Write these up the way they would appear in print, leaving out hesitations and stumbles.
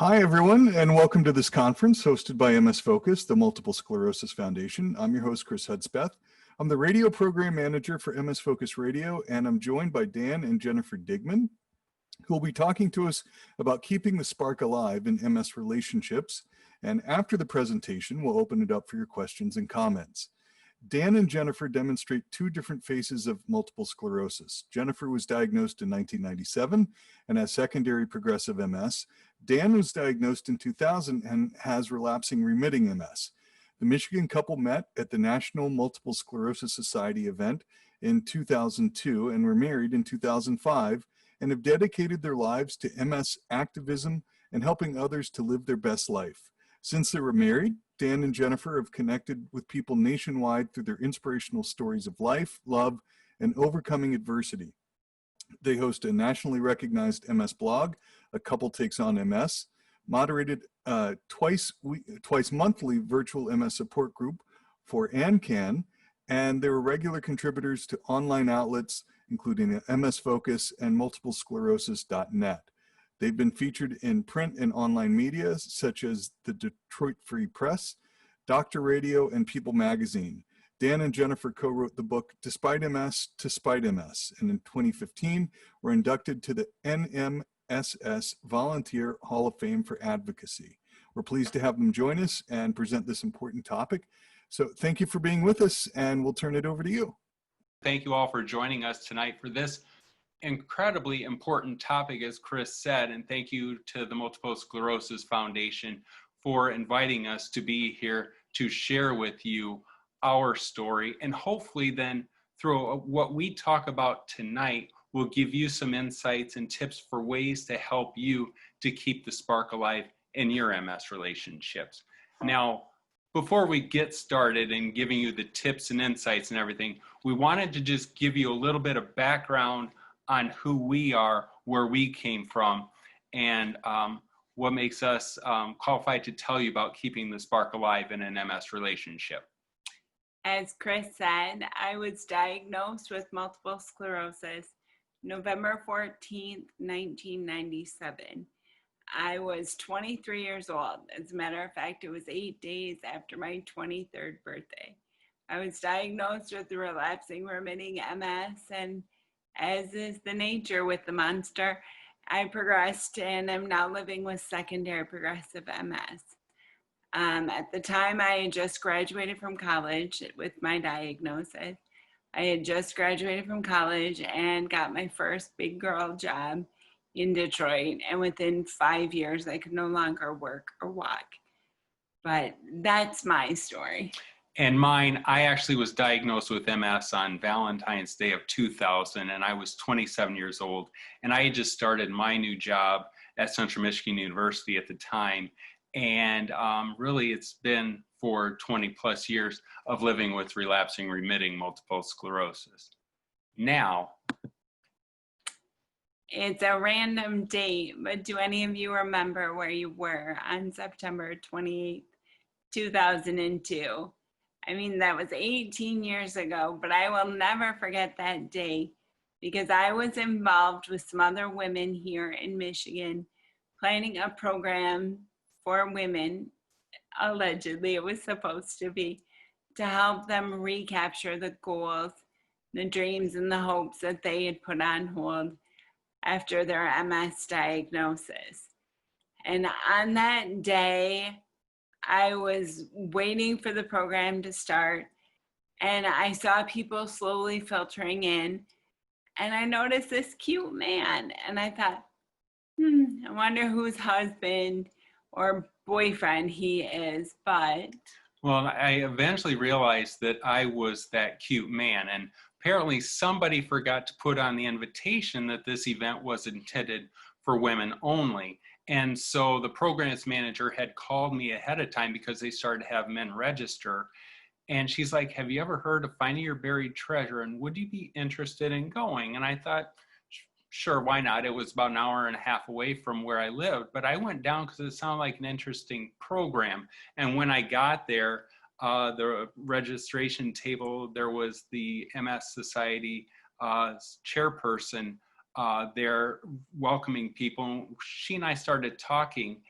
Hi, everyone, and welcome to this conference hosted by MS Focus, the Multiple Sclerosis Foundation. I'm your host, Chris Hudspeth. I'm the radio program manager for MS Focus Radio, and I'm joined by Dan and Jennifer Digmann, who will be talking to us about keeping the spark alive in MS relationships. And after the presentation, we'll open it up for your questions and comments. Dan and Jennifer demonstrate two different phases of multiple sclerosis. Jennifer was diagnosed in 1997 and has secondary progressive MS. Dan was diagnosed in 2000 and has relapsing remitting MS. The Michigan couple met at the National Multiple Sclerosis Society event in 2002 and were married in 2005 and have dedicated their lives to MS activism and helping others to live their best life. Since they were married, Dan and Jennifer have connected with people nationwide through their inspirational stories of life, love, and overcoming adversity. They host a nationally recognized MS blog, A Couple Takes on MS, moderated twice monthly virtual MS support group for ANCAN, and they were regular contributors to online outlets including MS Focus and multiplesclerosis.net. They've been featured in print and online media such as the Detroit Free Press, Doctor Radio, and People Magazine. Dan and Jennifer co-wrote the book Despite MS to Spite MS, and in 2015 were inducted to the NMSS Volunteer Hall of Fame for Advocacy. We're pleased to have them join us and present this important topic. So thank you for being with us, and we'll turn it over to you. Thank you all for joining us tonight for this incredibly important topic, as Chris said, and thank you to the Multiple Sclerosis Foundation for inviting us to be here to share with you our story, and hopefully then through what we talk about tonight will give you some insights and tips for ways to help you to keep the spark alive in your MS relationships. Now, before we get started in giving you the tips and insights and everything, we wanted to just give you a little bit of background on who we are, where we came from, and what makes us qualified to tell you about keeping the spark alive in an MS relationship. As Chris said, I was diagnosed with multiple sclerosis November 14th, 1997. I was 23 years old. As a matter of fact, it was 8 days after my 23rd birthday. I was diagnosed with relapsing remitting MS, and as is the nature with the monster, I progressed and am now living with secondary progressive MS. At the time, I had just graduated from college with my diagnosis. I had just graduated from college and got my first big girl job in Detroit, and within 5 years, I could no longer work or walk. But that's my story. And mine, I actually was diagnosed with MS on Valentine's Day of 2000, and I was 27 years old. And I had just started my new job at Central Michigan University at the time. And really, it's been for 20 plus years of living with relapsing remitting multiple sclerosis. Now, it's a random date, but do any of you remember where you were on September 28th, 2002? I mean, that was 18 years ago, but I will never forget that day because I was involved with some other women here in Michigan planning a program for women, allegedly it was supposed to be, to help them recapture the goals, the dreams, and the hopes that they had put on hold after their MS diagnosis. And on that day, I was waiting for the program to start, and I saw people slowly filtering in, and I noticed this cute man, and I thought, I wonder whose husband or boyfriend he is, but... Well, I eventually realized that I was that cute man, and apparently somebody forgot to put on the invitation that this event was intended for women only. And so the programs manager had called me ahead of time because they started to have men register. And she's like, have you ever heard of Finding Your Buried Treasure? And would you be interested in going? And I thought, sure, why not? It was about an hour and a half away from where I lived. But I went down because it sounded like an interesting program. And when I got there, the registration table, there was the MS Society chairperson there welcoming people. She and I started talking,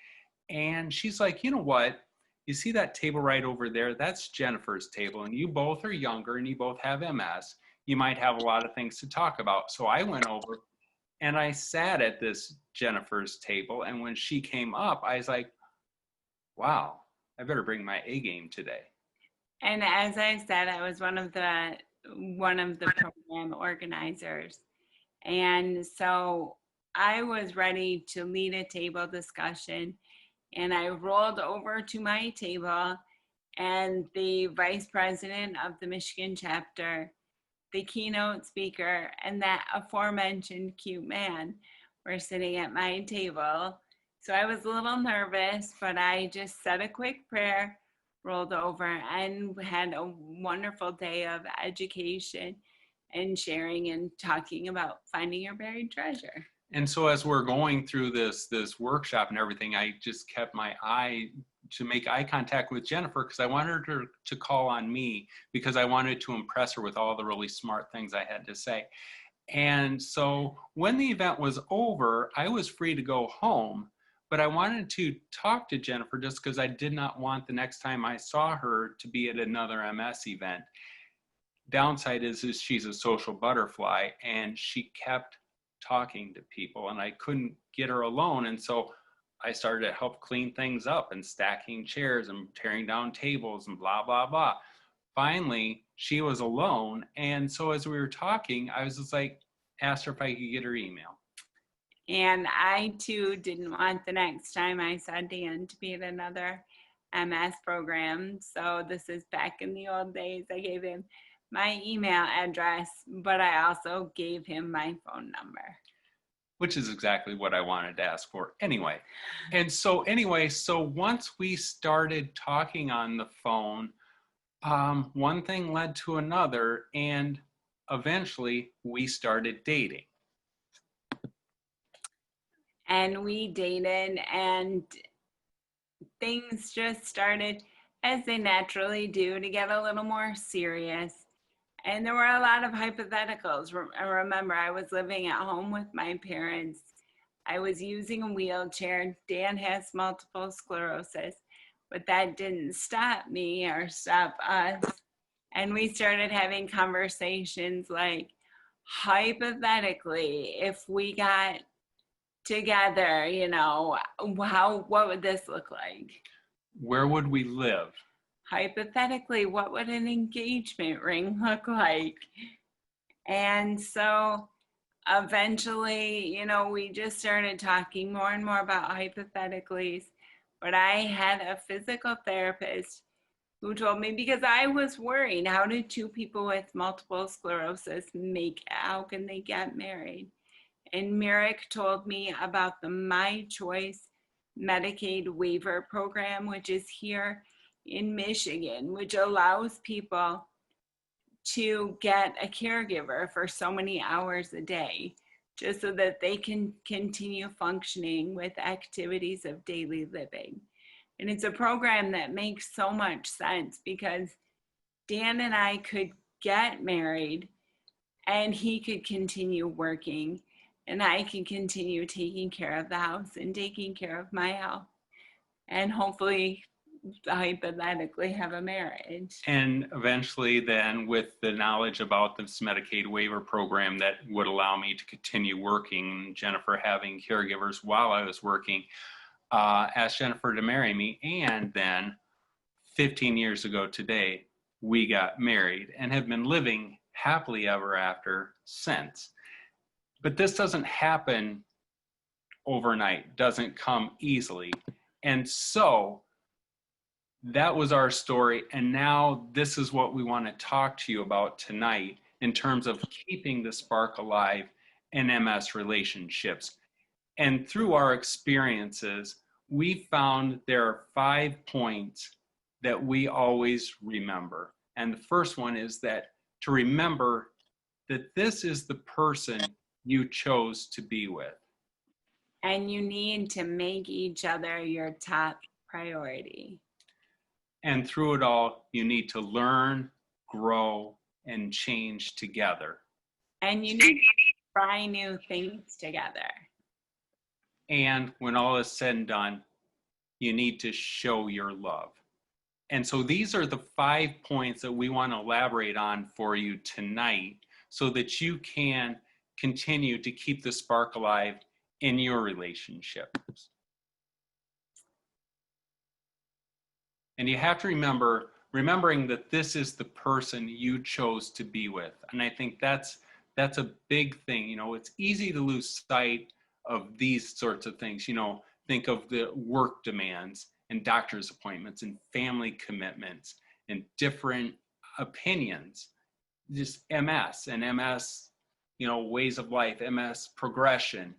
And she's like, you know what? You see that table right over there? That's Jennifer's table. And you both are younger and you both have MS. You might have a lot of things to talk about. So I went over and I sat at this Jennifer's table. And when she came up, I was like, wow, I better bring my A game today. And as I said, I was one of the program organizers. And so I was ready to lead a table discussion. And I rolled over to my table, and the vice president of the Michigan chapter, the keynote speaker, and that aforementioned cute man were sitting at my table. So I was a little nervous, but I just said a quick prayer, rolled over, and had a wonderful day of education and sharing and talking about finding your buried treasure. And so as we're going through this workshop and everything, I just kept my eye to make eye contact with Jennifer because I wanted her to call on me because I wanted to impress her with all the really smart things I had to say. And so when the event was over, I was free to go home, but I wanted to talk to Jennifer just because I did not want the next time I saw her to be at another MS event. Downside is she's a social butterfly, and she kept talking to people and I couldn't get her alone. And so I started to help clean things up and stacking chairs and tearing down tables and blah, blah, blah. Finally, she was alone. And so as we were talking, I was just like, asked her if I could get her email. And I too didn't want the next time I saw Dan to be at another MS program. So this is back in the old days. I gave him my email address, but I also gave him my phone number. Which is exactly what I wanted to ask for anyway. And so once we started talking on the phone, one thing led to another, and eventually we started dating. And we dated, and things just started, as they naturally do, to get a little more serious. And there were a lot of hypotheticals. I remember I was living at home with my parents. I was using a wheelchair. Dan has multiple sclerosis, but that didn't stop me or stop us. And we started having conversations like, hypothetically, if we got together, what would this look like? Where would we live? Hypothetically, what would an engagement ring look like? And so eventually, we just started talking more and more about hypotheticals. But I had a physical therapist who told me, because I was worried, how do two people with multiple sclerosis how can they get married? And Merrick told me about the My Choice Medicaid waiver program, which is here in Michigan, which allows people to get a caregiver for so many hours a day, just so that they can continue functioning with activities of daily living. And it's a program that makes so much sense because Dan and I could get married and he could continue working and I can continue taking care of the house and taking care of my health and hopefully hypothetically have a marriage. And eventually then with the knowledge about this Medicaid waiver program that would allow me to continue working, Jennifer having caregivers while I was working, asked Jennifer to marry me. And then 15 years ago today, we got married and have been living happily ever after since. But this doesn't happen overnight, doesn't come easily. And so that was our story. And now this is what we want to talk to you about tonight in terms of keeping the spark alive in MS relationships. And through our experiences, we found there are 5 points that we always remember. And the first one is that to remember that this is the person you chose to be with. And you need to make each other your top priority. And through it all, you need to learn, grow, and change together. And you need to try new things together. And when all is said and done, you need to show your love. And so these are the 5 points that we want to elaborate on for you tonight so that you can continue to keep the spark alive in your relationships. And you have to remembering that this is the person you chose to be with. And I think that's a big thing. You know, it's easy to lose sight of these sorts of things. You know, think of the work demands and doctor's appointments and family commitments and different opinions. Just MS and MS, you know, ways of life, MS progression,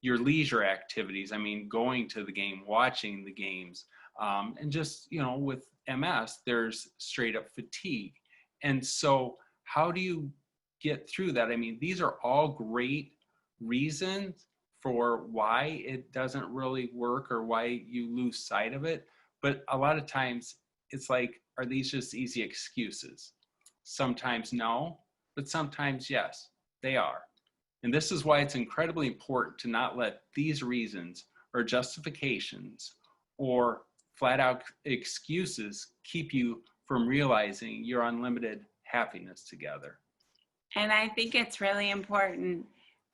your leisure activities. I mean, going to the game, watching the games, and just, you know, with MS, there's straight up fatigue. And so how do you get through that? I mean, these are all great reasons for why it doesn't really work or why you lose sight of it. But a lot of times it's like, are these just easy excuses? Sometimes no, but sometimes yes, they are. And this is why it's incredibly important to not let these reasons or justifications or flat out excuses keep you from realizing your unlimited happiness together. And I think it's really important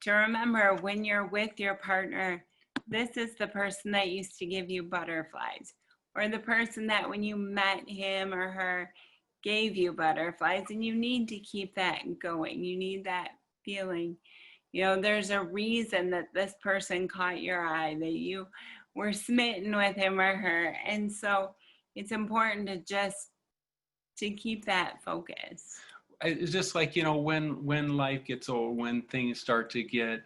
to remember when you're with your partner, this is the person that used to give you butterflies, or the person that when you met him or her gave you butterflies, and you need to keep that going. You need that feeling. You know, there's a reason that this person caught your eye, that you were smitten with him or her. And so it's important to keep that focus. It's just like, you know, when life gets old, when things start to get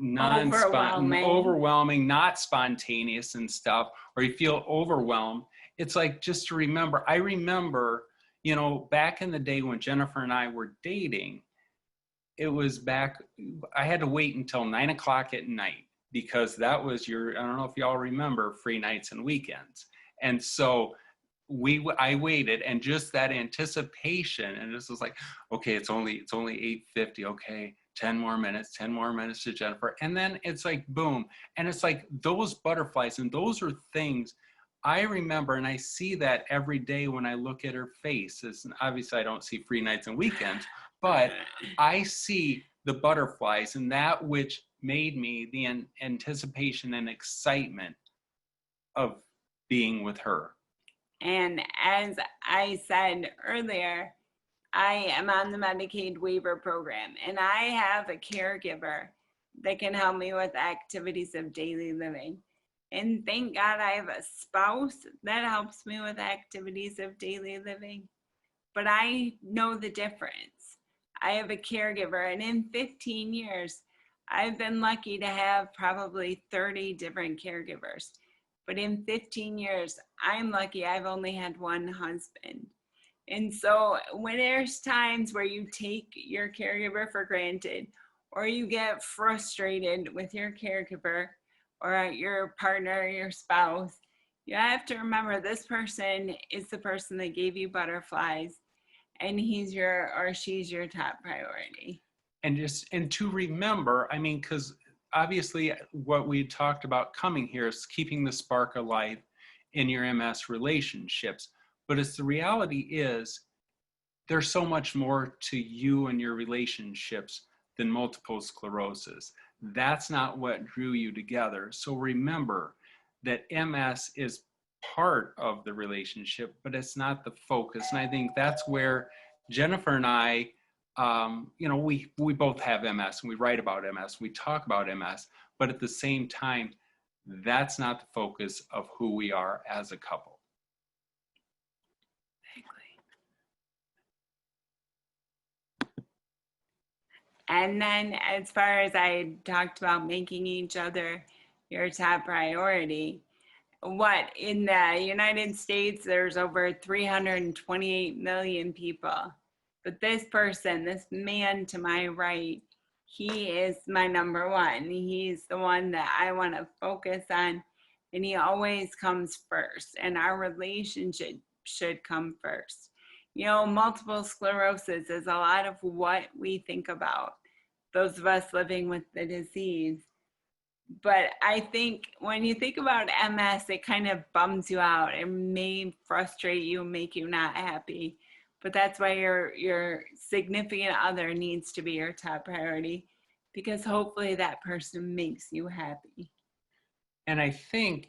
overwhelming, not spontaneous and stuff, or you feel overwhelmed, it's like, just to remember, I remember, you know, back in the day when Jennifer and I were dating, it was I had to wait until 9 o'clock at night because that was I don't know if y'all remember, free nights and weekends. And so I waited, and just that anticipation, and this was like, okay, it's only 8:50. Okay, 10 more minutes to Jennifer. And then it's like, boom. And it's like those butterflies, and those are things I remember, and I see that every day when I look at her face. And obviously I don't see free nights and weekends, but I see the butterflies, and that which made me the anticipation and excitement of being with her. And as I said earlier, I am on the Medicaid waiver program, and I have a caregiver that can help me with activities of daily living. And thank God I have a spouse that helps me with activities of daily living. But I know the difference. I have a caregiver, and in 15 years, I've been lucky to have probably 30 different caregivers. But in 15 years, I'm lucky I've only had one husband. And so when there's times where you take your caregiver for granted, or you get frustrated with your caregiver or your partner or your spouse, you have to remember this person is the person that gave you butterflies, and he's or she's your top priority. And to remember, I mean, because obviously what we talked about coming here is keeping the spark alive in your MS relationships. But the reality is there's so much more to you and your relationships than multiple sclerosis. That's not what drew you together. So remember that MS is part of the relationship, but it's not the focus. And I think that's where Jennifer and I, you know, we both have MS, and we write about MS, we talk about MS, but at the same time, that's not the focus of who we are as a couple. And then as far as I talked about making each other your top priority, in the United States, there's over 328 million people. But this person, this man to my right, he is my number one. He's the one that I want to focus on, and he always comes first. And our relationship should come first. You know, multiple sclerosis is a lot of what we think about, those of us living with the disease. But I think when you think about MS, it kind of bums you out. It may frustrate you, make you not happy. But that's why your significant other needs to be your top priority, because hopefully that person makes you happy. And I think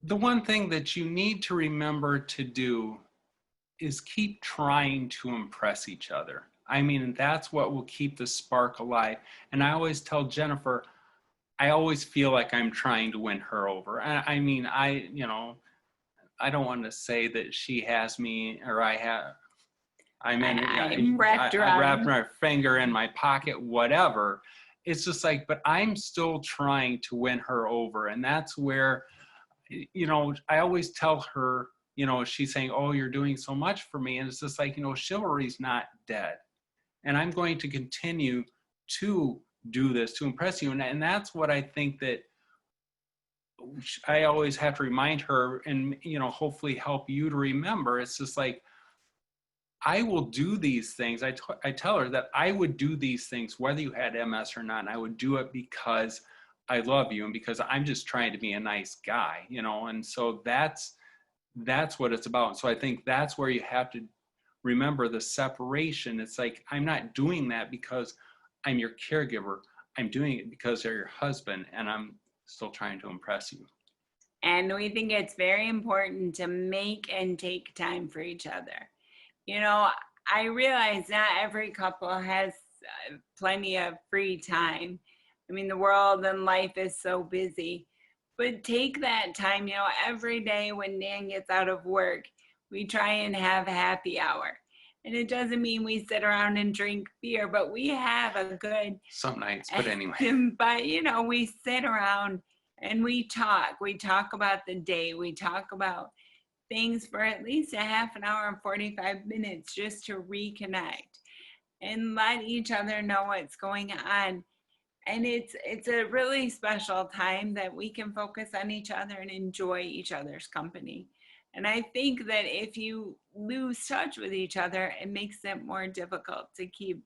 the one thing that you need to remember to do is keep trying to impress each other. I mean, that's what will keep the spark alive. And I always tell Jennifer, I always feel like I'm trying to win her over. I mean, I don't want to say that she has me or I have. I'm wrapped around. I wrapped my finger in my pocket, whatever. It's just like, but I'm still trying to win her over. And that's where, I always tell her, she's saying, oh, you're doing so much for me. And it's just like, chivalry's not dead. And I'm going to continue to do this to impress you. And that's what I think that I always have to remind her and, hopefully help you to remember. It's just like, I will do these things. I tell her that I would do these things whether you had MS or not. And I would do it because I love you and because I'm just trying to be a nice guy, and so that's what it's about. So I think that's where you have to remember the separation. It's like, I'm not doing that because I'm your caregiver. I'm doing it because you're your husband and I'm still trying to impress you. And we think it's very important to make and take time for each other. I realize not every couple has plenty of free time. I mean, the world and life is so busy, but take that time. Every day when Dan gets out of work, we try and have a happy hour. And it doesn't mean we sit around and drink beer, but we have a good... Some nights, but anyway. But, we sit around and we talk. We talk about the day. We talk about things for at least a half an hour and 45 minutes just to reconnect and let each other know what's going on. And it's a really special time that we can focus on each other and enjoy each other's company. And I think that if you lose touch with each other, it makes it more difficult to keep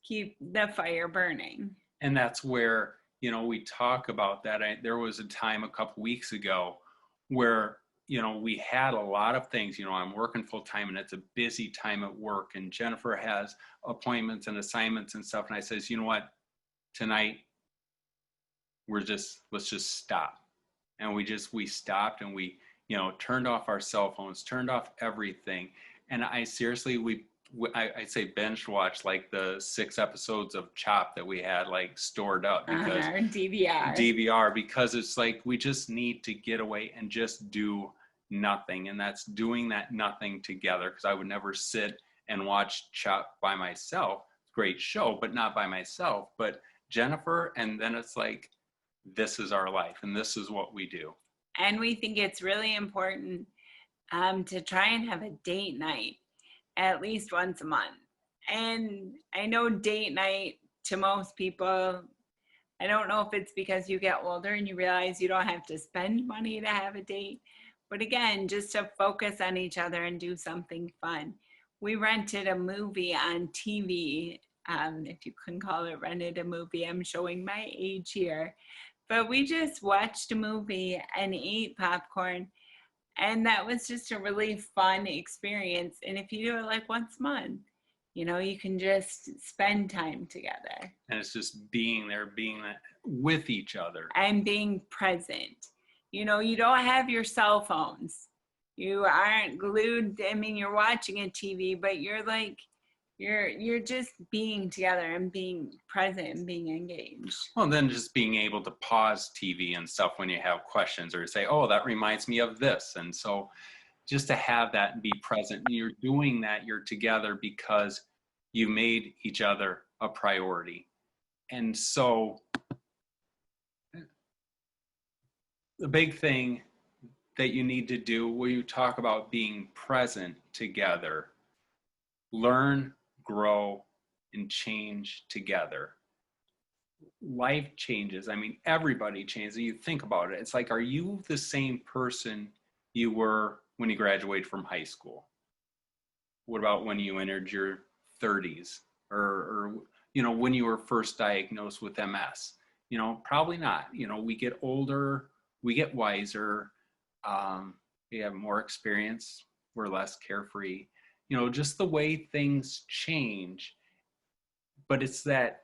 the fire burning. And that's where, we talk about that. There was a time a couple weeks ago where, we had a lot of things. I'm working full time and it's a busy time at work, and Jennifer has appointments and assignments and stuff. And I says, you know what, tonight let's just stop. And we stopped and we, turned off our cell phones, turned off everything. And I seriously, I'd say binge watched like the 6 episodes of Chop that we had like stored up because DVR, because it's like, we just need to get away and just do nothing. And that's doing that nothing together. Cause I would never sit and watch Chop by myself. Great show, but not by myself, but Jennifer. And then it's like, this is our life and this is what we do. And we think it's really important to try and have a date night at least once a month. And I know date night to most people, I don't know if it's because you get older and you realize you don't have to spend money to have a date. But again, just to focus on each other and do something fun. We rented a movie on TV. If you couldn't call it rented a movie, I'm showing my age here. But we just watched a movie and ate popcorn. And that was just a really fun experience. And if you do it like once a month, you can just spend time together. And it's just being there, being with each other. And being present. You don't have your cell phones. You aren't glued. I mean, you're watching a TV, but you're like, you're just being together and being present and being engaged. Well, then just being able to pause TV and stuff when you have questions or say, oh, that reminds me of this. And so just to have that and be present, and you're doing that, you're together because you made each other a priority. And so the big thing that you need to do when you talk about being present together, learn, grow, and change together. Life changes. I mean, everybody changes. You think about it. It's like, are you the same person you were when you graduated from high school? What about when you entered your 30s or when you were first diagnosed with MS? Probably not. We get older, we get wiser, we have more experience, we're less carefree, just the way things change. But it's that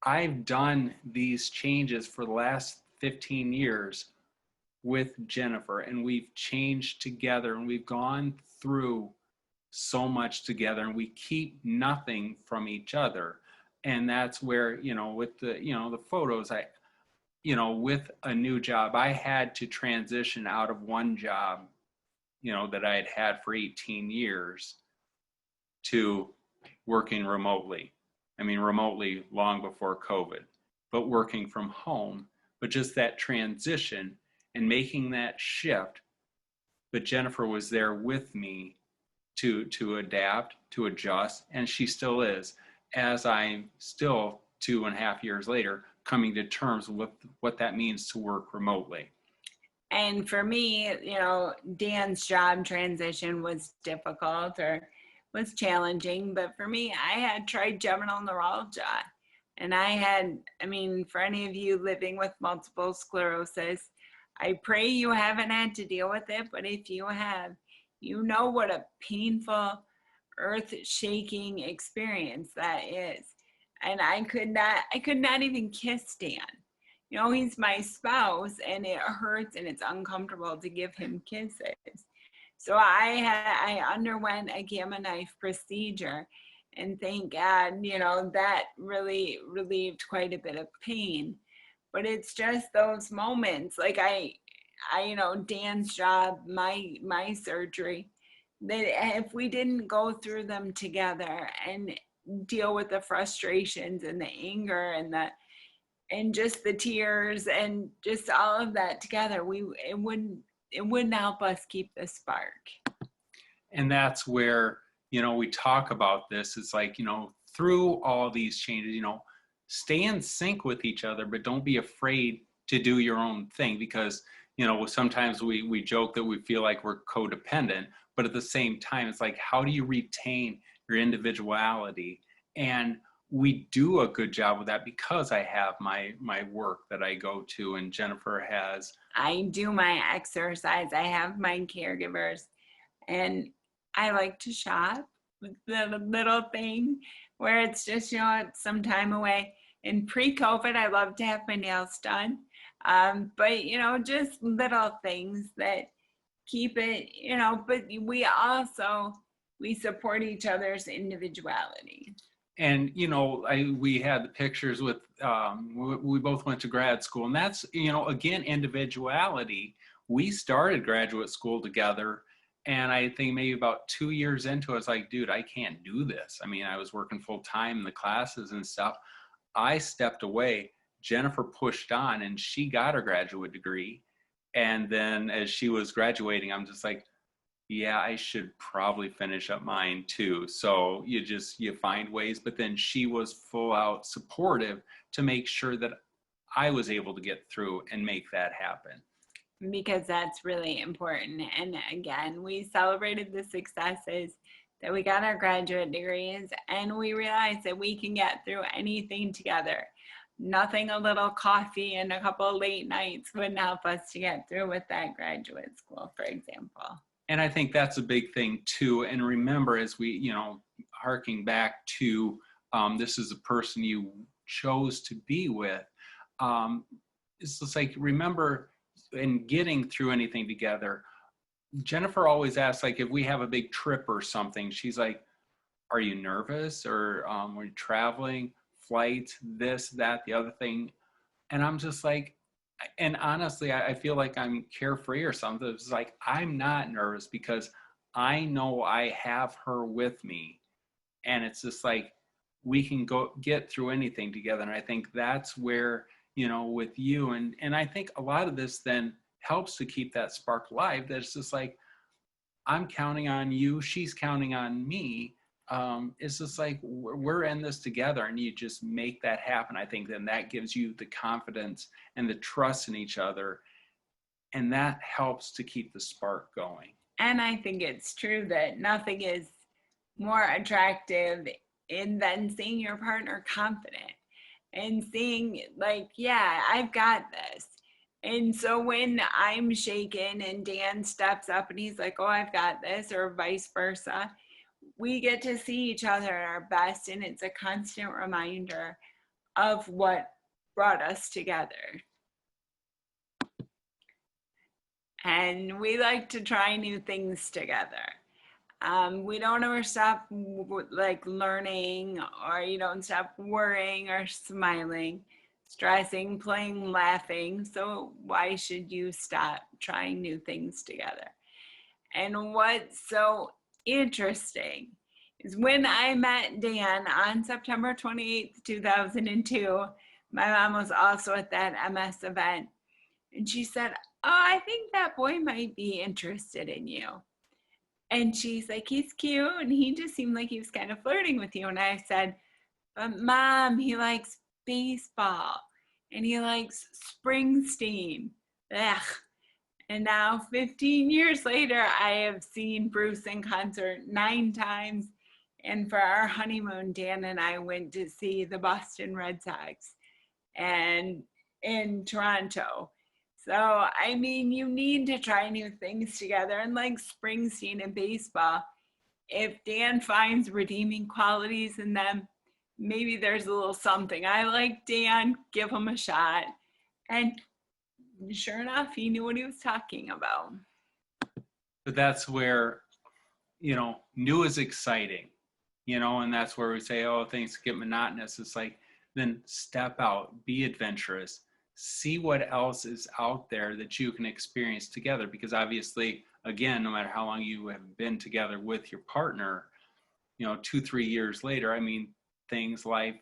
I've done these changes for the last 15 years with Jennifer, and we've changed together, and we've gone through so much together, and we keep nothing from each other. And that's where, with the photos, with a new job, I had to transition out of one job, that I had had for 18 years to working remotely. I mean, remotely long before COVID, but working from home, but just that transition and making that shift. But Jennifer was there with me to adapt, to adjust, and she still is, as I'm still 2.5 years later coming to terms with what that means to work remotely. And for me, Dan's job transition was difficult or was challenging, but for me, I had trigeminal neuralgia. And for any of you living with multiple sclerosis, I pray you haven't had to deal with it, but if you have, you know what a painful, earth-shaking experience that is. And I could not even kiss Dan. He's my spouse, and it hurts and it's uncomfortable to give him kisses. So I underwent a gamma knife procedure, and thank God, that really relieved quite a bit of pain. But it's just those moments, like Dan's job, my surgery, that if we didn't go through them together and deal with the frustrations and the anger and just the tears and just all of that together, it wouldn't help us keep the spark. And that's where, we talk about this. It's like, through all these changes, stay in sync with each other, but don't be afraid to do your own thing, because, sometimes we joke that we feel like we're codependent, but at the same time, it's like, how do you retain your individuality? And we do a good job with that because I have my work that I go to, and Jennifer has. I do my exercise. I have my caregivers, and I like to shop with the little thing where it's just, some time away. In pre-COVID, I love to have my nails done. But, just little things that keep it, but we support each other's individuality. And, we had the pictures with, we both went to grad school, and that's, again, individuality. We started graduate school together, and I think maybe about 2 years into it, I was like, dude, I can't do this. I mean, I was working full time in the classes and stuff. I stepped away. Jennifer pushed on, and she got her graduate degree. And then as she was graduating, I'm just like, yeah, I should probably finish up mine too. So you find ways, but then she was full out supportive to make sure that I was able to get through and make that happen. Because that's really important. And again, we celebrated the successes that we got our graduate degrees, and we realized that we can get through anything together. Nothing a little coffee and a couple of late nights wouldn't help us to get through with that graduate school, for example. And I think that's a big thing too. And remember, as we, harking back to, this is a person you chose to be with. It's just like, remember, in getting through anything together, Jennifer always asks, like, if we have a big trip or something, she's like, are you nervous? Or are you traveling, flights, this, that, the other thing? And I'm just like, and honestly, I feel like I'm carefree or something. It's like, I'm not nervous because I know I have her with me. And it's just like, we can get through anything together. And I think that's where, with you, and I think a lot of this then helps to keep that spark alive. That it's just like, I'm counting on you, she's counting on me. It's just like, we're in this together, and you just make that happen. I think then that gives you the confidence and the trust in each other, and that helps to keep the spark going. And I think it's true that nothing is more attractive in then seeing your partner confident and seeing like, yeah, I've got this. And so when I'm shaken and Dan steps up and he's like, oh, I've got this, or vice versa, we get to see each other at our best. And it's a constant reminder of what brought us together. And we like to try new things together. We don't ever stop like learning, or you don't stop worrying or smiling, stressing, playing, laughing. So why should you stop trying new things together? And what's so interesting is when I met Dan on September 28th, 2002, my mom was also at that MS event. And she said, oh, I think that boy might be interested in you. And she's like, he's cute. And he just seemed like he was kind of flirting with you. And I said, but Mom, he likes baseball and he likes Springsteen. Ugh. And now 15 years later, I have seen Bruce in concert 9 times. And for our honeymoon, Dan and I went to see the Boston Red Sox and in Toronto. So, I mean, you need to try new things together. And like Springsteen and baseball, if Dan finds redeeming qualities in them, maybe there's a little something. I like Dan, give him a shot. And sure enough, he knew what he was talking about. But that's where, new is exciting, and that's where we say, oh, things get monotonous. It's like, then step out, be adventurous, see what else is out there that you can experience together. Because obviously, again, no matter how long you have been together with your partner, 2-3 years later, I mean, life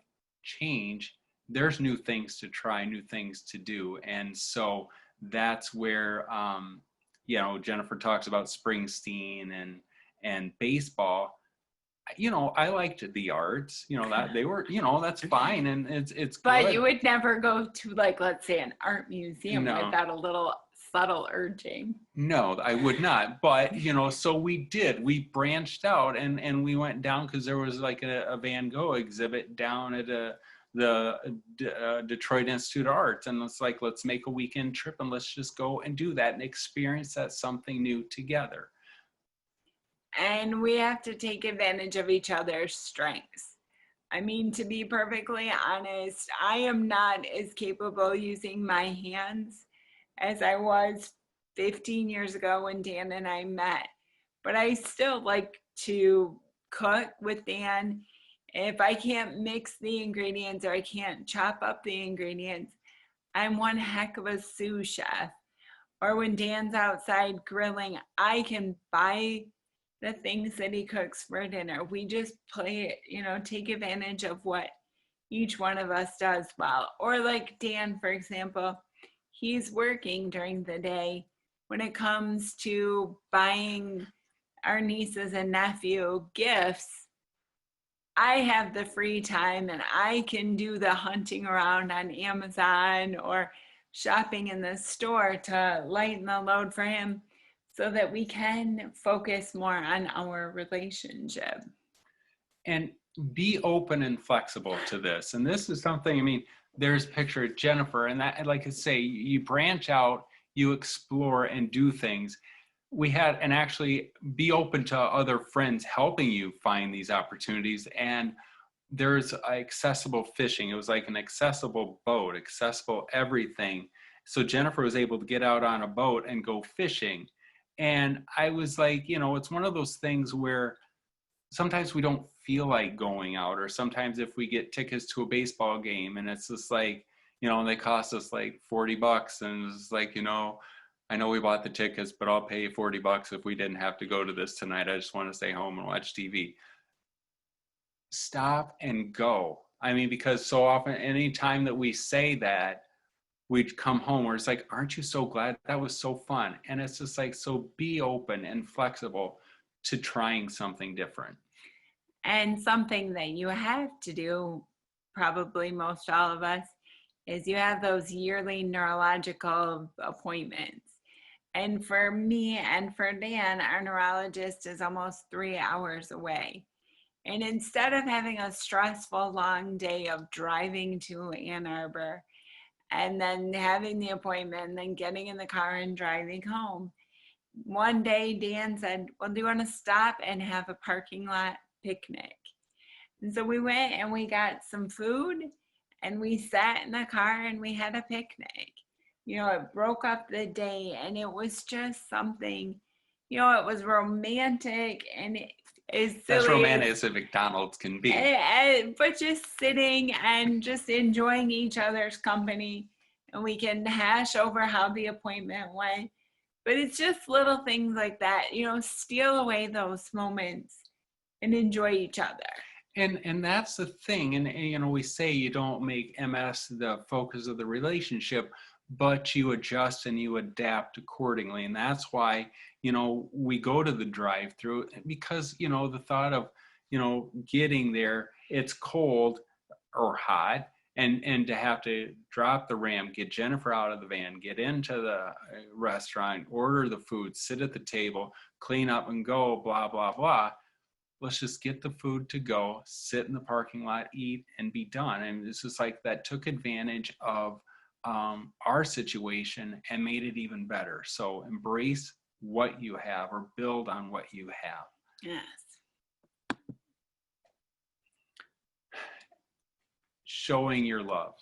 change. There's new things to try, new things to do. And so that's where, Jennifer talks about Springsteen and baseball. I liked the arts, that they were, that's fine. And it's but good. You would never go to, like, let's say an art museum without a little subtle urging. No, I would not. But, so we branched out and we went down because there was like a Van Gogh exhibit down at the Detroit Institute of Arts. And it's like, let's make a weekend trip and let's just go and do that and experience that something new together. And we have to take advantage of each other's strengths. I mean, to be perfectly honest, I am not as capable using my hands as I was 15 years ago when Dan and I met. But I still like to cook with Dan. If I can't mix the ingredients or I can't chop up the ingredients, I'm one heck of a sous chef. Or when Dan's outside grilling, I can buy the things that he cooks for dinner. We just play, take advantage of what each one of us does well. Or like Dan, for example, he's working during the day. When it comes to buying our nieces and nephew gifts, I have the free time and I can do the hunting around on Amazon or shopping in the store to lighten the load for him, so that we can focus more on our relationship. And be open and flexible to this. And this is something, I mean, there's a picture of Jennifer, and that, like I say, you branch out, you explore and do things. And actually be open to other friends helping you find these opportunities. And there's accessible fishing. It was like an accessible boat, accessible everything. So Jennifer was able to get out on a boat and go fishing. And I was like, it's one of those things where sometimes we don't feel like going out, or sometimes if we get tickets to a baseball game and it's just like, they cost us like $40 and it's like, I know we bought the tickets, but I'll pay $40 if we didn't have to go to this tonight. I just want to stay home and watch TV. Stop and go. I mean, because so often, anytime that we say that, we'd come home where it's like, aren't you so glad? That was so fun. And it's just like, so be open and flexible to trying something different. And something that you have to do, probably most all of us, is you have those yearly neurological appointments. And for me and for Dan, our neurologist is almost 3 hours away. And instead of having a stressful long day of driving to Ann Arbor and then having the appointment and then getting in the car and driving home, one day Dan said, well, do you want to stop and have a parking lot picnic? And so we went and we got some food and we sat in the car and we had a picnic. You know, it broke up the day and it was just something, you know, it was romantic and it is silly. As romantic as a McDonald's can be. But just sitting and just enjoying each other's company, and we can hash over how the appointment went. But it's just little things like that, you know, steal away those moments and enjoy each other. And that's the thing. And, you know, we say you don't make MS the focus of the relationship, but you adjust and you adapt accordingly. And that's why, you know, we go to the drive-through, because, you know, the thought of, you know, getting there, it's cold or hot, and to have to drop the ramp, get Jennifer out of the van, get into the restaurant, order the food, sit at the table, clean up and go, blah, blah, blah. Let's just get the food to go, sit in the parking lot, eat, and be done. And it's just like that took advantage of our situation and made it even better. So embrace what you have or build on what you have. Yes. Showing your love.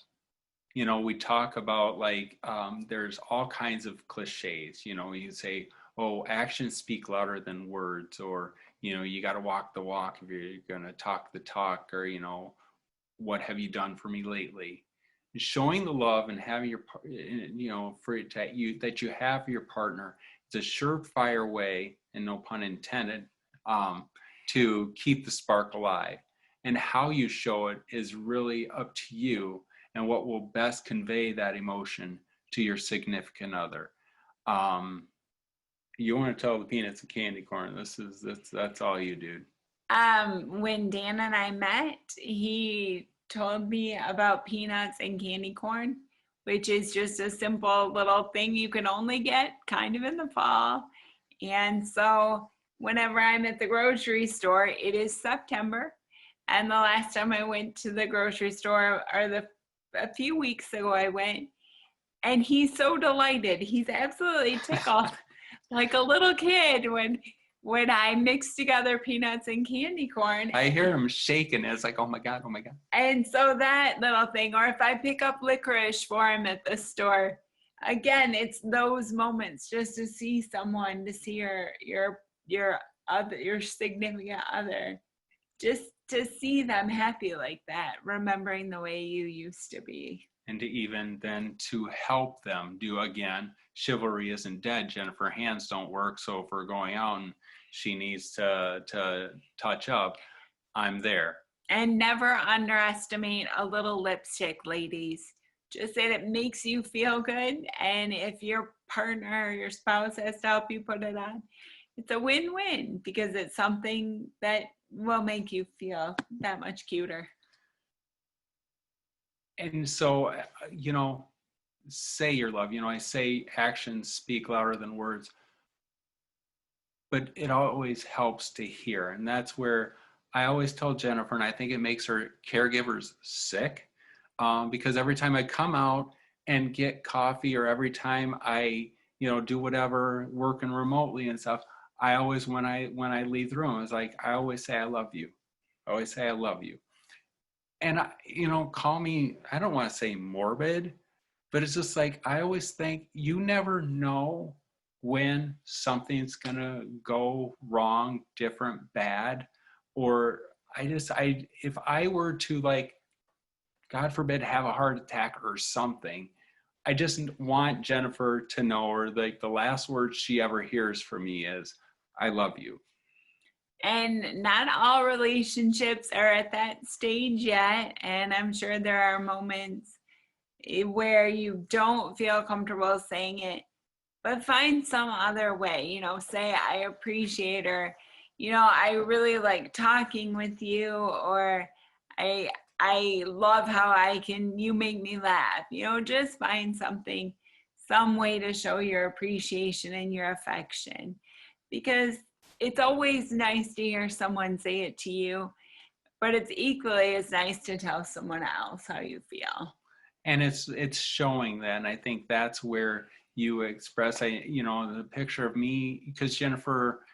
You know, we talk about like, there's all kinds of cliches. You know, you say, oh, actions speak louder than words, or, you know, you got to walk the walk if you're going to talk the talk, or, you know, what have you done for me lately? Showing the love and having your, you know, for it that you have your partner, it's a surefire way, and no pun intended, to keep the spark alive. And how you show it is really up to you, and what will best convey that emotion to your significant other. You want to tell the peanuts and candy corn. That's all you, dude. When Dan and I met, he told me about peanuts and candy corn, which is just a simple little thing you can only get kind of in the fall. And so whenever I'm at the grocery store, it is September. And the last time I went to the grocery store, or a few weeks ago I went, and he's so delighted. He's absolutely tickled like a little kid when I mix together peanuts and candy corn. I hear him shaking. It's like, oh my God, oh my God. And so that little thing, or if I pick up licorice for him at the store, again, it's those moments just to see someone, to see your significant other, just to see them happy like that, remembering the way you used to be. And to even then to help them do, again, chivalry isn't dead. Jennifer, hands don't work. So if we're going out and she needs to touch up, I'm there. And never underestimate a little lipstick, ladies. Just that it makes you feel good. And if your partner or your spouse has to help you put it on, it's a win-win, because it's something that will make you feel that much cuter. And so, you know, say your love. You know, I say actions speak louder than words, but it always helps to hear. And that's where I always tell Jennifer, and I think it makes her caregivers sick, because every time I come out and get coffee, or every time I, you know, do whatever, working remotely and stuff, I always, when I leave the room, it's like, I always say I love you. I always say I love you. And, you know, call me, I don't want to say morbid, but it's just like, I always think you never know when something's going to go wrong, different, bad. Or if I were to, like, God forbid, have a heart attack or something, I just want Jennifer to know, or like the last words she ever hears from me is, I love you. And not all relationships are at that stage yet. And I'm sure there are moments where you don't feel comfortable saying it, but find some other way, you know, say, I appreciate, or, you know, I really like talking with you, or I love how you make me laugh, you know, just find something, some way to show your appreciation and your affection, because it's always nice to hear someone say it to you. but it's equally as nice to tell someone else how you feel. And it's showing that, and I think that's where you express, the picture of me, because Jennifer,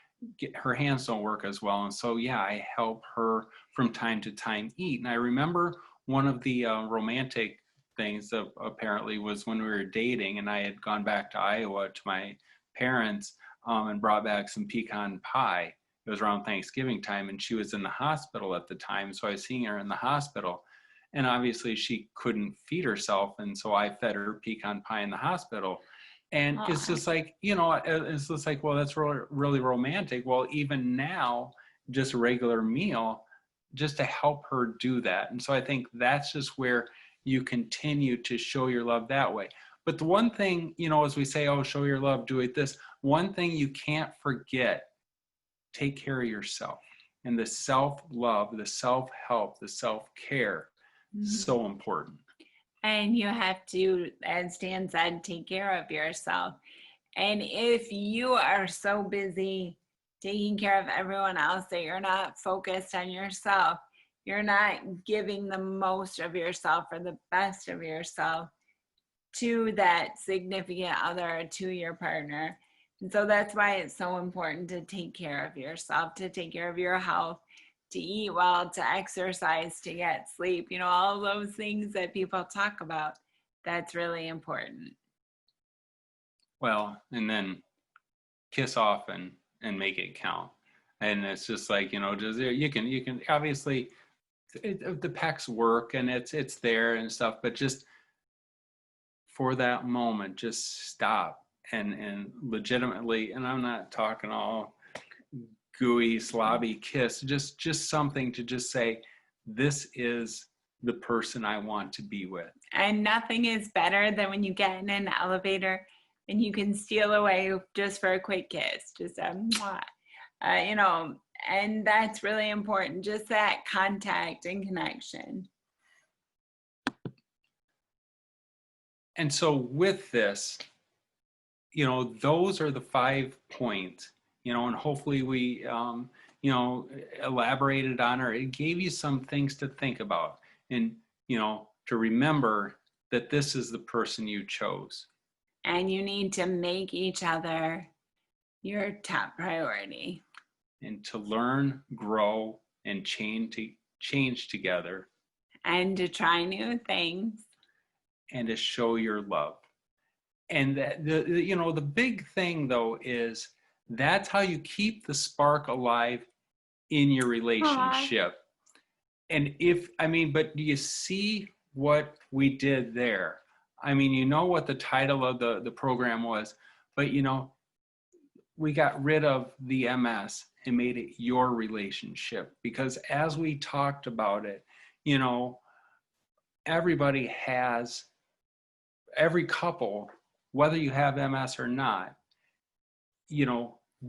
her hands don't work as well, and so yeah, I help her from time to time eat. And I remember one of the romantic things apparently was when we were dating, and I had gone back to Iowa to my parents and brought back some pecan pie. It was around Thanksgiving time, and she was in the hospital at the time, so I was seeing her in the hospital. And obviously she couldn't feed herself, and so I fed her pecan pie in the hospital. And it's just like, it's just like, well, that's really, really romantic. Well, even now, just a regular meal, just to help her do that. And so I think that's just where you continue to show your love that way. But the one thing, as we say, oh, show your love, do it this, one thing you can't forget, take care of yourself. And the self-love, the self-help, the self-care, so important. And you have to, as Dan said, take care of yourself. And if you are so busy taking care of everyone else that you're not focused on yourself, you're not giving the most of yourself or the best of yourself to that significant other, to your partner. And so that's why it's so important to take care of yourself, to take care of your health, to eat well, to exercise, to get sleep, all those things that people talk about. That's really important. Well, and then kiss often and make it count. And it's just like, just you can obviously the pecs work and it's there and stuff, but just for that moment, just stop and legitimately, and I'm not talking all gooey, slobby kiss, just something to just say, this is the person I want to be with. And nothing is better than when you get in an elevator and you can steal away just for a quick kiss, just a mwah, and that's really important, just that contact and connection. And so with this, those are the 5 points, and hopefully we, elaborated on, or it gave you some things to think about and, to remember that this is the person you chose. And you need to make each other your top priority. And to learn, grow, and change together. And to try new things. And to show your love. And the big thing though is that's how you keep the spark alive in your relationship. And but do you see what we did there? What the title of the program was, but we got rid of the MS and made it your relationship, because as we talked about it, every couple, whether you have MS or not,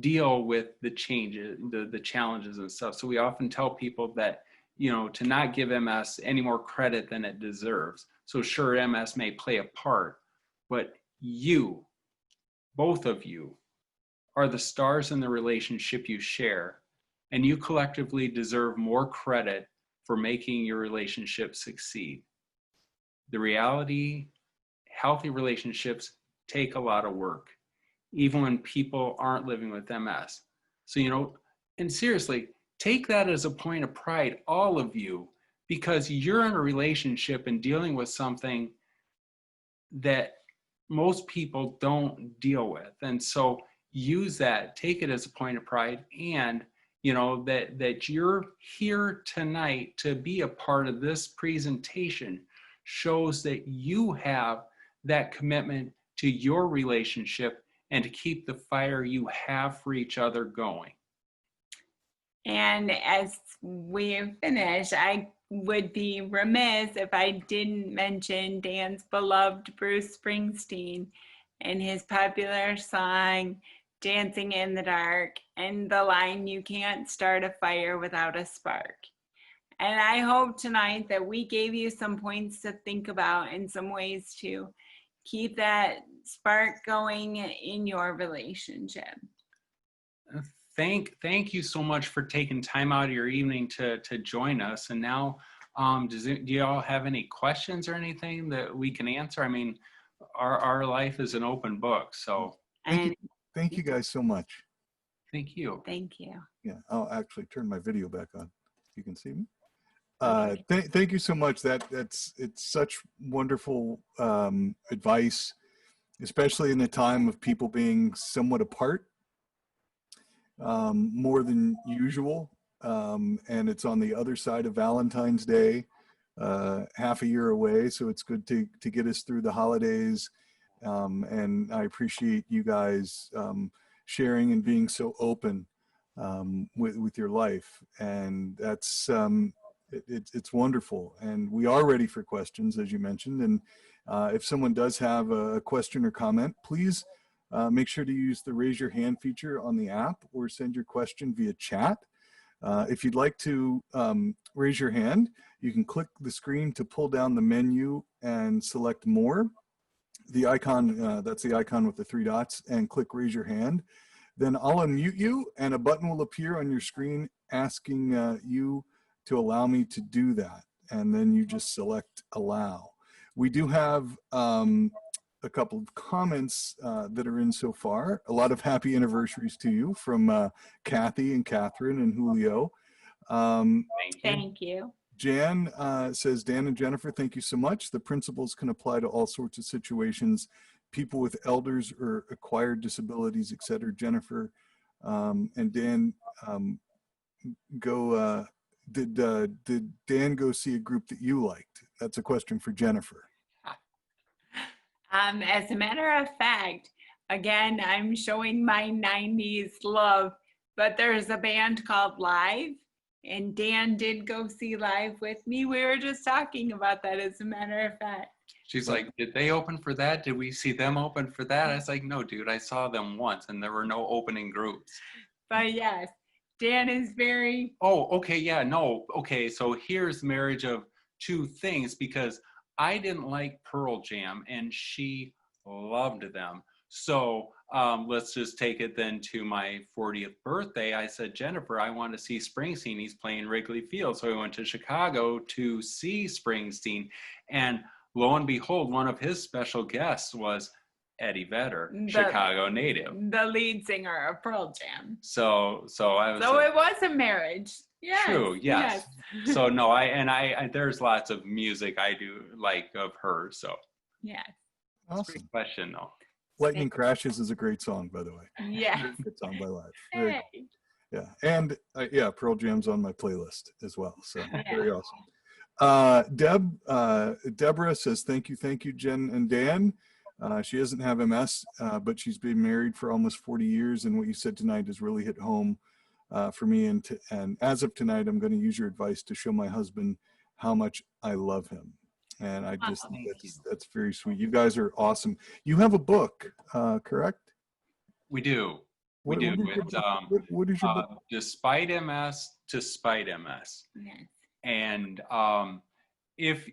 deal with the changes, the challenges and stuff. So we often tell people that, to not give MS any more credit than it deserves. So sure, MS may play a part, but you, both of you, are the stars in the relationship you share, and you collectively deserve more credit for making your relationship succeed. The reality, healthy relationships take a lot of work, even when people aren't living with MS. So, and seriously, take that as a point of pride, all of you, because you're in a relationship and dealing with something that most people don't deal with. And so use that, take it as a point of pride, and that you're here tonight to be a part of this presentation shows that you have that commitment to your relationship and to keep the fire you have for each other going. And as we finish, I would be remiss if I didn't mention Dan's beloved Bruce Springsteen and his popular song, Dancing in the Dark, and the line, "You can't start a fire without a spark." And I hope tonight that we gave you some points to think about and some ways to keep that spark going in your relationship. thank you so much for taking time out of your evening to join us. And now, do you all have any questions or anything that we can answer? I mean, our life is an open book. So Thank you guys so much. thank you. Thank you. Yeah, I'll actually turn my video back on. You can see me. Okay. Thank you so much. It's such wonderful advice, especially in a time of people being somewhat apart, more than usual. And it's on the other side of Valentine's Day, half a year away. So it's good to get us through the holidays. And I appreciate you guys sharing and being so open with your life. And that's, it's wonderful. And we are ready for questions, as you mentioned. And if someone does have a question or comment, please make sure to use the raise your hand feature on the app or send your question via chat. If you'd like to raise your hand, you can click the screen to pull down the menu and select more. The icon, that's the icon with the 3 dots, and click raise your hand. Then I'll unmute you and a button will appear on your screen asking you to allow me to do that. And then you just select allow. We do have a couple of comments that are in so far. A lot of happy anniversaries to you from Kathy and Catherine and Julio. Thank you. Jan says, Dan and Jennifer, thank you so much. The principles can apply to all sorts of situations, people with elders or acquired disabilities, etc. Jennifer and Dan did Dan go see a group that you liked? That's a question for Jennifer. As a matter of fact, again, I'm showing my 90s love, but there's a band called Live, and Dan did go see Live with me. We were just talking about that, as a matter of fact. She's like, did they open for that? Did we see them open for that? I was like, no, dude, I saw them once and there were no opening groups. But yes, Dan is very... Oh, okay, yeah, no, okay, so here's marriage of two things, because I didn't like Pearl Jam and she loved them. So let's just take it then to my 40th birthday. I said, Jennifer, I want to see Springsteen. He's playing Wrigley Field. So we went to Chicago to see Springsteen. And lo and behold, one of his special guests was Eddie Vedder, Chicago native, the lead singer of Pearl Jam. So I was. So it was a marriage. Yes. True. Yes. So no, I there's lots of music I do like of her. So. Yes. Awesome. Great question though. Lightning Crashes is a great song, by the way. Yeah. Good song by Live. Hey. Cool. Yeah, and yeah, Pearl Jam's on my playlist as well. So very awesome. Deborah says, thank you, Jen and Dan. She doesn't have MS, but she's been married for almost 40 years. And what you said tonight has really hit home for me. And as of tonight, I'm going to use your advice to show my husband how much I love him. And I just, that's very sweet. You guys are awesome. You have a book, correct? We do. What is your book? Despite MS to Spite MS. Yes. And if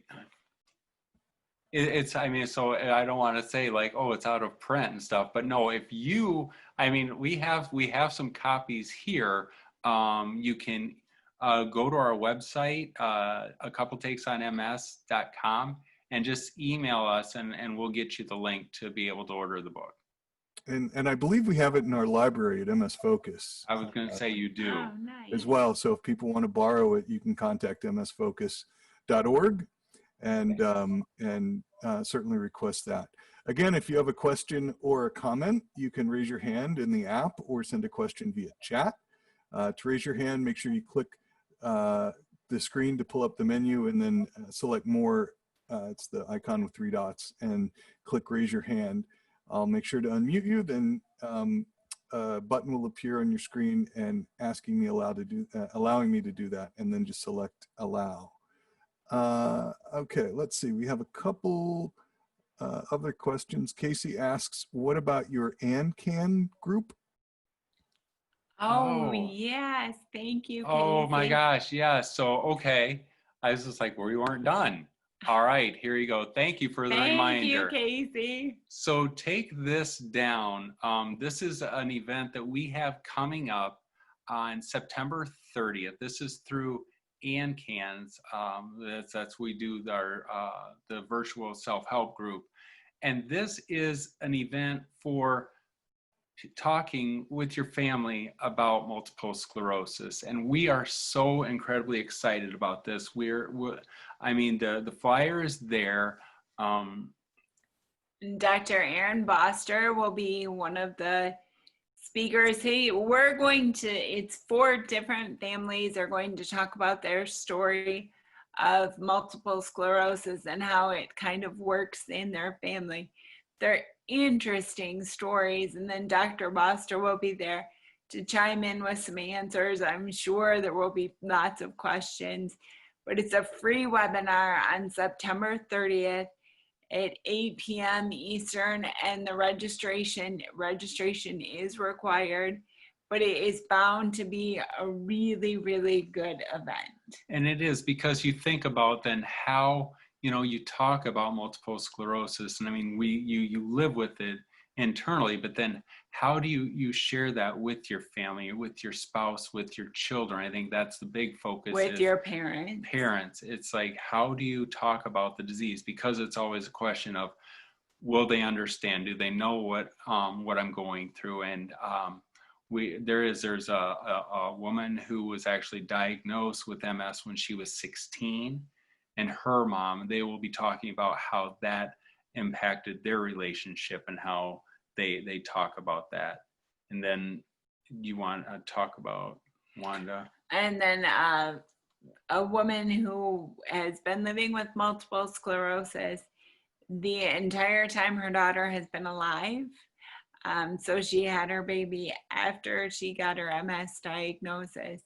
it's, I mean, so I don't want to say like, oh, it's out of print and stuff, but no, if you, I mean, we have some copies here. You can go to our website, acoupletakesonms.com, and just email us and we'll get you the link to be able to order the book. And I believe we have it in our library at MS Focus. I was going to say you do. Oh, nice. As well. So if people want to borrow it, you can contact msfocus.org and certainly request that. Again, if you have a question or a comment, you can raise your hand in the app or send a question via chat. To raise your hand, make sure you click the screen to pull up the menu and then select more. It's the icon with 3 dots and click raise your hand. I'll make sure to unmute you, then a button will appear on your screen and asking me allowing me to do that, and then just select allow. Okay, let's see. We have a couple other questions. Casey asks, what about your ANCAN group? Oh, yes. Thank you, Casey. Oh my gosh, yeah. So, okay. I was just like, we weren't done. All right, here you go. Thank you for the reminder. Thank you, Casey. So take this down. This is an event that we have coming up on September 30th. This is through ANCANS. That's we do the virtual self-help group. And this is an event for talking with your family about multiple sclerosis. And we are so incredibly excited about this. I mean, the flyer is there. Dr. Aaron Boster will be one of the speakers. It's 4 different families are going to talk about their story of multiple sclerosis and how it kind of works in their family. They're interesting stories. And then Dr. Boster will be there to chime in with some answers. I'm sure there will be lots of questions, but it's a free webinar on September 30th at 8 p.m. Eastern, and the registration is required, but it is bound to be a really, really good event. And it is, because you think about then how, you talk about multiple sclerosis, and I mean, you live with it internally, but then how do you share that with your family, with your spouse, with your children? I think that's the big focus. With your parents. Parents, it's like, how do you talk about the disease? Because it's always a question of, will they understand? Do they know what I'm going through? And there's a woman who was actually diagnosed with MS when she was 16, and her mom, they will be talking about how that impacted their relationship and how they talk about that. And then you want to talk about Wanda. And then a woman who has been living with multiple sclerosis the entire time her daughter has been alive. So she had her baby after she got her MS diagnosis.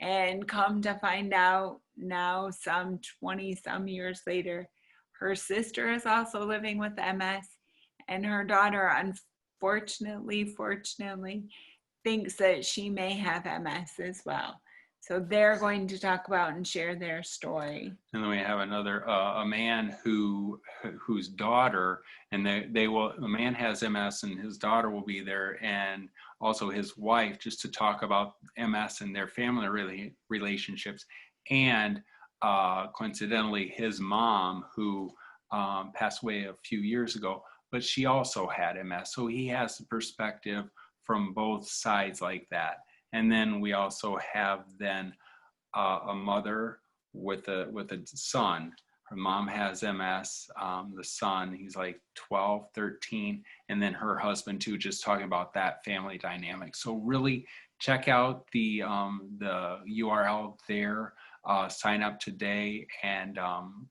And come to find out now, some 20 some years later, her sister is also living with MS, and her daughter, fortunately, thinks that she may have MS as well. So they're going to talk about and share their story. And then we have another, a man whose daughter, and the man has MS, and his daughter will be there, and also his wife, just to talk about MS and their family relationships. And coincidentally, his mom, who passed away a few years ago, but she also had MS. So he has the perspective from both sides like that. And then we also have then a mother with a son. Her mom has MS. The son, he's like 12, 13, and then her husband too, just talking about that family dynamic. So really check out the URL there. Sign up today, and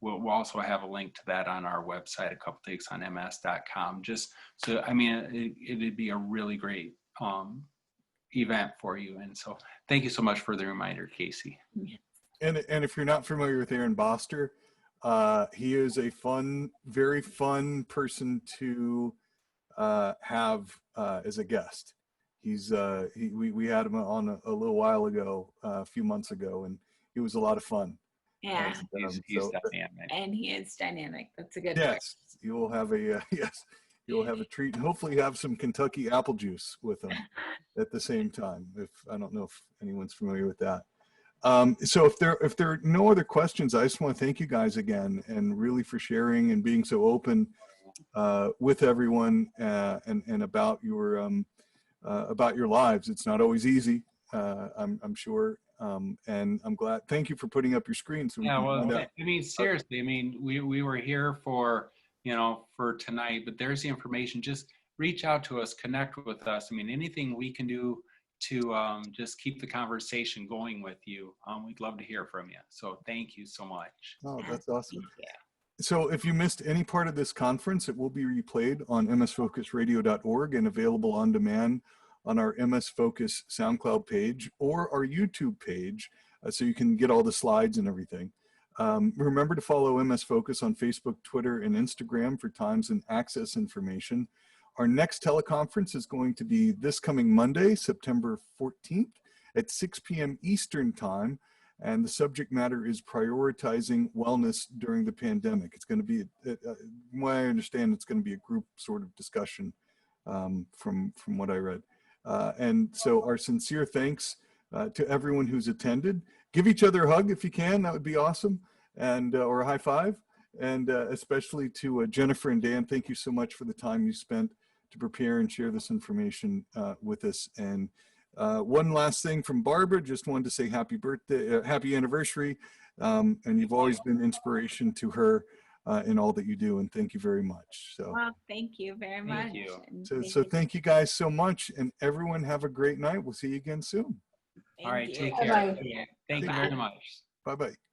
we'll also have a link to that on our website, a couple things on ms.com. Just so, I mean, it'd be a really great event for you. And so thank you so much for the reminder, Casey. And if you're not familiar with Aaron Boster, he is a very fun person to have as a guest. We had him on a little while ago, a few months ago, and he was a lot of fun. Yeah, he's dynamic. And he is dynamic. That's a good yes, word. You will have a you'll have a treat, and hopefully you have some Kentucky apple juice with him at the same time. I don't know if anyone's familiar with that. So if there are no other questions, I just want to thank you guys again, and really for sharing and being so open with everyone and about your lives. It's not always easy, I'm sure. And I'm glad. Thank you for putting up your screen. So I mean, seriously, I mean, we were here for tonight, but there's the information. Just reach out to us, connect with us. I mean, anything we can do to just keep the conversation going with you, we'd love to hear from you. So thank you so much. Oh, that's awesome. So if you missed any part of this conference, it will be replayed on msfocusradio.org and available on demand on our MS Focus SoundCloud page or our YouTube page, so you can get all the slides and everything. Remember to follow MS Focus on Facebook, Twitter, and Instagram for times and access information. Our next teleconference is going to be this coming Monday, September 14th at 6 p.m. Eastern Time. And the subject matter is prioritizing wellness during the pandemic. It's going to be, from what I understand, it's going to be a group sort of discussion from what I read. And so our sincere thanks to everyone who's attended. Give each other a hug if you can. That would be awesome. And or a high five. And especially to Jennifer and Dan, thank you so much for the time you spent to prepare and share this information with us. And one last thing from Barbara, just wanted to say happy birthday, happy anniversary. And you've always been inspiration to her in all that you do. And thank you very much. So, well, thank you very much. Thank you. So thank you guys so much. And everyone have a great night. We'll see you again soon. All right, you. take care. Bye-bye. Thank you very much. Bye-bye.